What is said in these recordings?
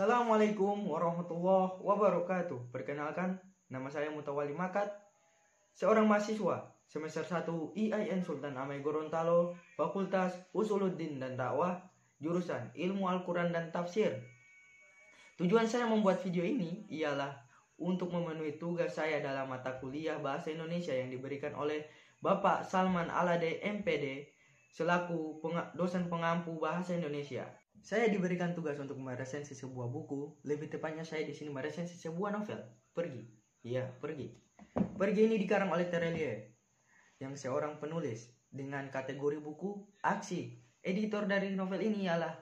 Assalamualaikum warahmatullahi wabarakatuh. Perkenalkan, nama saya Mutawali Makat, seorang mahasiswa semester 1 IAIN Sultan Amai Gorontalo, Fakultas Usuluddin dan Dakwah, jurusan Ilmu Al-Quran dan Tafsir. Tujuan saya membuat video ini ialah untuk memenuhi tugas saya dalam mata kuliah Bahasa Indonesia yang diberikan oleh Bapak Salman Alade MPD selaku dosen pengampu Bahasa Indonesia. Saya diberikan tugas untuk meresensi sebuah buku, lebih tepatnya saya di sini meresensi sebuah novel, Pergi. Iya, Pergi. Pergi ini dikarang oleh Terelie, yang seorang penulis dengan kategori buku aksi. Editor dari novel ini ialah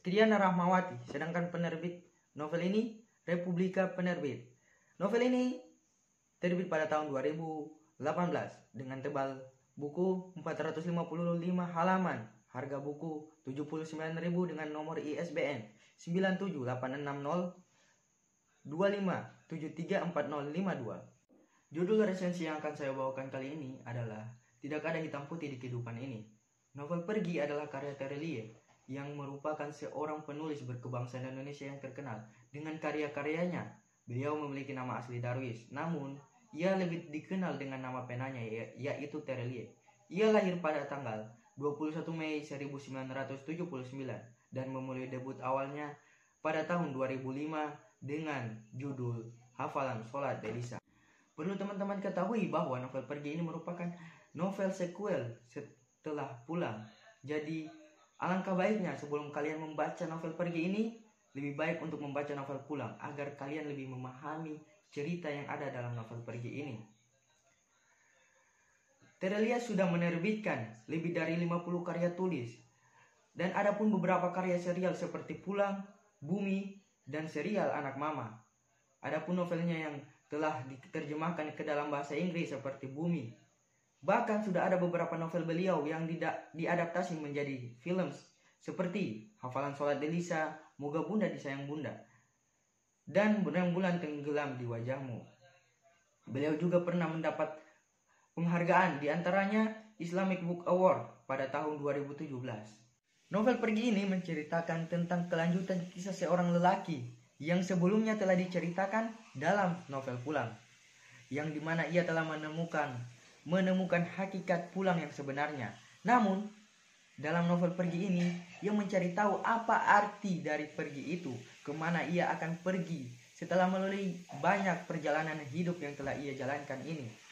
Triana Rahmawati, sedangkan penerbit novel ini Republika Penerbit. Novel ini terbit pada tahun 2018 dengan tebal buku 455 halaman. Harga buku 79.000 dengan nomor ISBN 9786025734052. Judul resensi yang akan saya bawakan kali ini adalah Tidak Ada Hitam Putih di Kehidupan Ini. Novel Pergi adalah karya Terelie yang merupakan seorang penulis berkebangsaan Indonesia yang terkenal. Dengan karya-karyanya, beliau memiliki nama asli Darwis, namun ia lebih dikenal dengan nama penanya yaitu Terelie. Ia lahir pada tanggal 21 Mei 1979 dan memulai debut awalnya pada tahun 2005 dengan judul Hafalan Sholat Elisa. Perlu teman-teman ketahui bahwa novel Pergi ini merupakan novel sequel setelah Pulang. Jadi alangkah baiknya sebelum kalian membaca novel Pergi ini, lebih baik untuk membaca novel Pulang agar kalian lebih memahami cerita yang ada dalam novel Pergi ini. Terelie sudah menerbitkan lebih dari 50 karya tulis dan ada pun beberapa karya serial seperti Pulang, Bumi, dan serial Anak Mama. Adapun novelnya yang telah diterjemahkan ke dalam bahasa Inggris seperti Bumi. Bahkan sudah ada beberapa novel beliau yang diadaptasi menjadi film seperti Hafalan Sholat Elisa, Moga Bunda Disayang Bunda, dan Bulan Tenggelam di Wajahmu. Beliau juga pernah mendapat penghargaan, diantaranya Islamic Book Award pada tahun 2017. Novel Pergi ini menceritakan tentang kelanjutan kisah seorang lelaki yang sebelumnya telah diceritakan dalam novel Pulang, yang dimana ia telah menemukan hakikat pulang yang sebenarnya. Namun dalam novel Pergi ini ia mencari tahu apa arti dari pergi itu, kemana ia akan pergi setelah melalui banyak perjalanan hidup yang telah ia jalankan ini.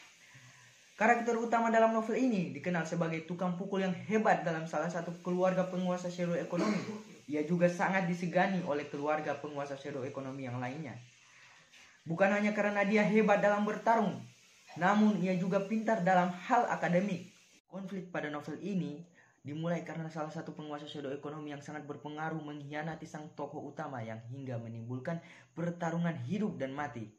Karakter utama dalam novel ini dikenal sebagai tukang pukul yang hebat dalam salah satu keluarga penguasa shadow ekonomi. Ia juga sangat disegani oleh keluarga penguasa shadow ekonomi yang lainnya. Bukan hanya karena dia hebat dalam bertarung, namun ia juga pintar dalam hal akademik. Konflik pada novel ini dimulai karena salah satu penguasa shadow ekonomi yang sangat berpengaruh mengkhianati sang tokoh utama yang hingga menimbulkan pertarungan hidup dan mati.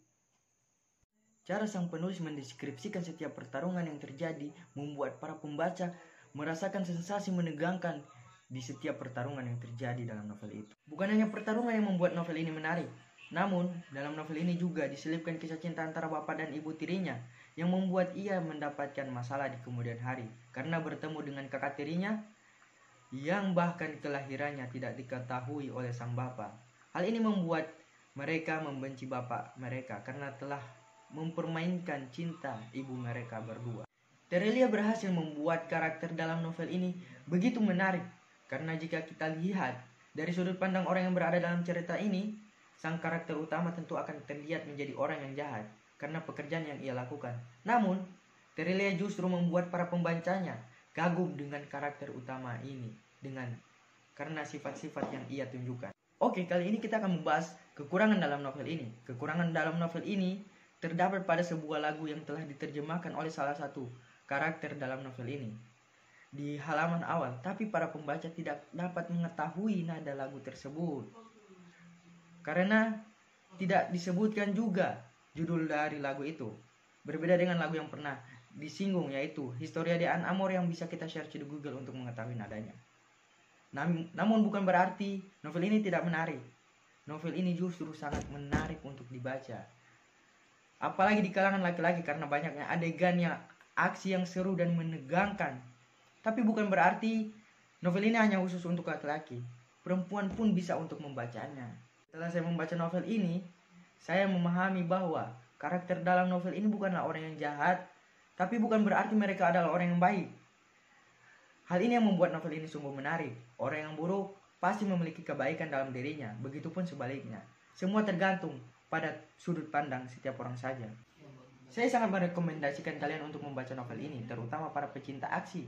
Cara sang penulis mendeskripsikan setiap pertarungan yang terjadi membuat para pembaca merasakan sensasi menegangkan di setiap pertarungan yang terjadi dalam novel itu. Bukan hanya pertarungan yang membuat novel ini menarik, namun dalam novel ini juga diselipkan kisah cinta antara bapak dan ibu tirinya yang membuat ia mendapatkan masalah di kemudian hari karena bertemu dengan kakak tirinya yang bahkan kelahirannya tidak diketahui oleh sang bapak. Hal ini membuat mereka membenci bapak mereka karena telah mempermainkan cinta ibu mereka berdua. Terelie berhasil membuat karakter dalam novel ini begitu menarik karena jika kita lihat dari sudut pandang orang yang berada dalam cerita ini, sang karakter utama tentu akan terlihat menjadi orang yang jahat karena pekerjaan yang ia lakukan. Namun, Terelie justru membuat para pembacanya kagum dengan karakter utama ini karena sifat-sifat yang ia tunjukkan. Oke, kali ini kita akan membahas kekurangan dalam novel ini. Kekurangan dalam novel ini terdapat pada sebuah lagu yang telah diterjemahkan oleh salah satu karakter dalam novel ini di halaman awal, tapi para pembaca tidak dapat mengetahui nada lagu tersebut karena tidak disebutkan juga judul dari lagu itu. Berbeda dengan lagu yang pernah disinggung yaitu Historia de An Amor yang bisa kita search di Google untuk mengetahui nadanya. Namun bukan berarti novel ini tidak menarik. Novel ini justru sangat menarik untuk dibaca, apalagi di kalangan laki-laki karena banyaknya adegannya aksi yang seru dan menegangkan. Tapi bukan berarti novel ini hanya khusus untuk laki-laki. Perempuan pun bisa untuk membacanya. Setelah saya membaca novel ini, saya memahami bahwa karakter dalam novel ini bukanlah orang yang jahat, tapi bukan berarti mereka adalah orang yang baik. Hal ini yang membuat novel ini sungguh menarik. Orang yang buruk pasti memiliki kebaikan dalam dirinya, begitupun sebaliknya. Semua tergantung pada sudut pandang setiap orang saja. Saya sangat merekomendasikan kalian untuk membaca novel ini, terutama para pecinta aksi.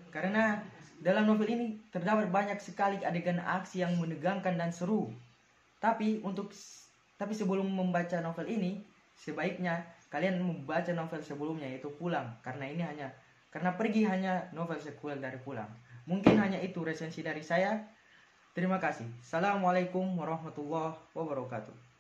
Karena dalam novel ini terdapat banyak sekali adegan aksi yang menegangkan dan seru. Tapi sebelum membaca novel ini, sebaiknya kalian membaca novel sebelumnya, yaitu Pulang, karena Pergi hanya novel sequel dari Pulang. Mungkin hanya itu resensi dari saya. Terima kasih. Assalamualaikum warahmatullahi wabarakatuh.